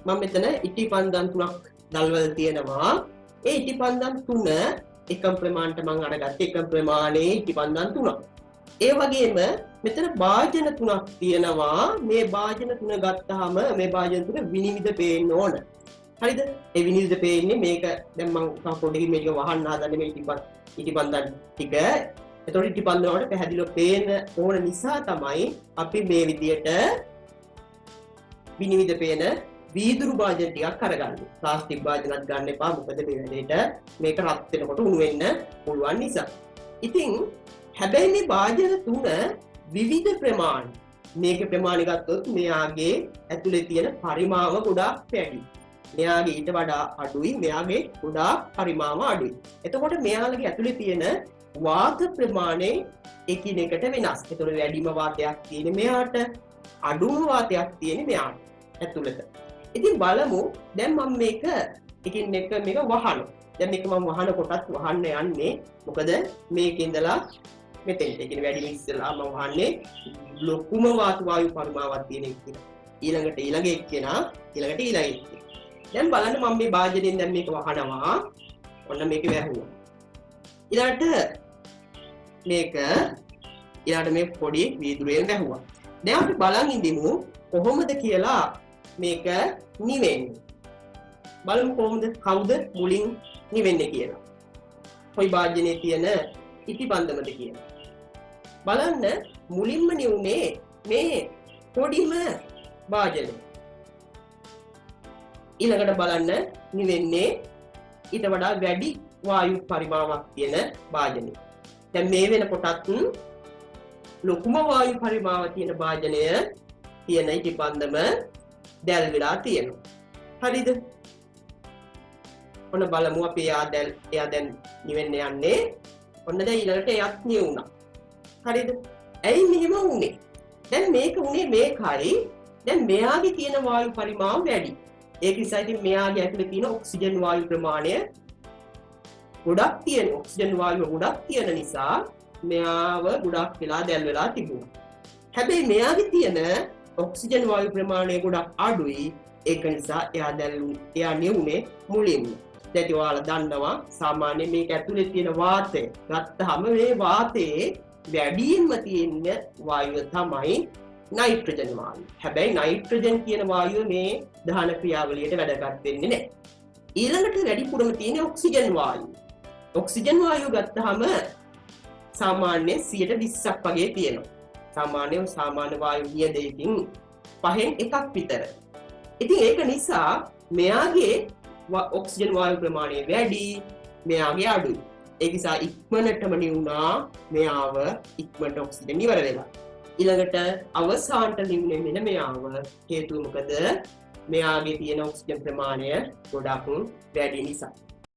මම මෙතන ඉටිපන්දම් තුනක් දල්වල තියෙනවා. ඒ ඉටිපන්දම් තුන එකම ප්‍රමාණයට මම අරගත්තේ එකම ප්‍රමාණයේ ඉටිපන්දම් තුනක්. ඒ වගේම මෙතන භාජන තුනක් තියෙනවා. මේ භාජන තුන ගත්තාම මේ භාජන තුන විනිවිද පේන්න ඕන. හරිද? ඒ විනිවිද පේන්නේ මේක දැන් මම පොඩ්ඩකින් මේක වහන්න හදන්නේ මේ ඉටිපන්දම් ටික. එතකොට ඉටිපන්දම් වලට පැහැදිලිව පේන්න ඕන නිසා තමයි අපි මේ විදියට විනිවිද පේන වීදුරු භාජන ටිකක් අරගන්නේ. ප්ලාස්ටික් භාජනත් ගන්න එපා. මොකද මේ වැඩේට මේක රත් වෙනකොට උණු වෙන්න පුළුවන් නිසා. ඉතින් හැබැයි මේ භාජන තුන විවිධ ප්‍රමාණ. මේකේ ප්‍රමාණය ගත්තොත් මෙයාගේ ඇතුලේ තියෙන පරිමාව ගොඩාක් වැඩි. මෙයාගේ ඊට වඩා අඩුයි. මෙයාගේ ගොඩාක් පරිමාව අඩුයි. එතකොට මෙයාලගේ ඇතුලේ තියෙන වාත ප්‍රමාණය එකිනෙකට වෙනස්. ඒතකොට වැඩිම වාතයක් තියෙන්නේ මෙයාට, අඩුම වාතයක් තියෙන්නේ මෙයාට ඇතුළත. ඉතින් බලමු දැන් මම මේක එකින් එක මේක වහනවා. දැන් මේක මම වහන කොටත් වහන්න යන්නේ. මොකද මේකේ ඉඳලා මෙතෙන්ට ඒ කියන්නේ වැඩිම ඉස්සෙල්ලා මම වහන්නේ ලොකුම වායු පරිමාවක් තියෙන එක. ඊළඟට ඊළඟ එක්කෙනා ඊළඟට ඊළඟ එක්කෙනා. දැන් බලන්න මම මේ භාජනයෙන් දැන් මේක වහනවා. ඔන්න මේක වැහුණා. ඊළඟට මේ පොඩි වීදුරුවෙන් වැහුවා. දැන් අපි බලන් ඉඳිමු කොහොමද කියලා මේක නිවෙන්නේ. බලමු කොහොමද කවුද මුලින් නිවෙන්නේ කියලා. කොයි භාජනයේ තියෙන ඉටිපන්දමද කියලා. බලන්න මුලින්ම නිවුනේ මේ පොඩිම භාජනය. ඊළඟට බලන්න නිවෙන්නේ ඊට වඩා වැඩි වායු පරිමාවක් තියෙන භාජනය. දැන් මේ වෙනකොටත් ලොකුම වායු පරිමාව තියෙන භාජනය තියෙන ඉටිපන්දම දැල් වෙලා තියෙනවා. හරිද? ඔන්න බලමු අපි එයා දැන් නිවෙන්න යන්නේ. ඔන්න දැන් ඊළඟට එයත් නිවුණා. හරිද? ඇයි මෙහෙම වුනේ? දැන් මේක උනේ මේකයි. දැන් මෙයාගේ තියෙන වායු පරිමාව වැඩි. ඒක නිසා ඉතින් මෙයාගේ ඇතුලේ තියෙන ඔක්සිජන් වායු ප්‍රමාණය ගොඩක් තියෙන. ඔක්සිජන් වායුව ගොඩක් තියෙන නිසා මෙයාව ගොඩක් වෙලා දැල් වෙලා තිබුණා. හැබැයි මෙයාගේ තියෙන ඔක්සිජන් වායු ප්‍රමාණය ගොඩක් අඩුයි. ඒක නිසා එයා නිවුනේ මුලින්ම. දැන් ඔයාලා දන්නවා සාමාන්‍යයෙන් මේක ඇතුලේ තියෙන වාතය ගත්තාම මේ වාතයේ වැඩියෙන්ම තියෙන වායුව තමයි නයිට්‍රජන් වායුව. හැබැයි නයිට්‍රජන් කියන වායුව මේ දහන ක්‍රියාවලියට වැදගත් වෙන්නේ නැහැ. ඊළඟට වැඩිපුරම තියෙන ඔක්සිජන් වායුව. ඔක්සිජන් වායුව ගත්තාම සාමාන්‍යයෙන් 20%ක් වගේ තියෙනවා. සාමාන්‍ය වායු නියදයකින් 5න් එකක් විතර. ඉතින් ඒක නිසා මෙයාගේ ඔක්සිජන් වායු ප්‍රමාණය වැඩි, මෙයාගේ අඩුයි. ඒ නිසා ඉක්මනටම නිවුණා මෙයාව ඉක්මනට ඔක්සිජන් ඉවර වෙලා. ඊළඟට අවසානට නිවුනේ මෙන්න මෙයාව. හේතුව මොකද? මෙයාගේ තියෙන ඔක්සිජන් ප්‍රමාණය ගොඩක් වැඩි නිසා.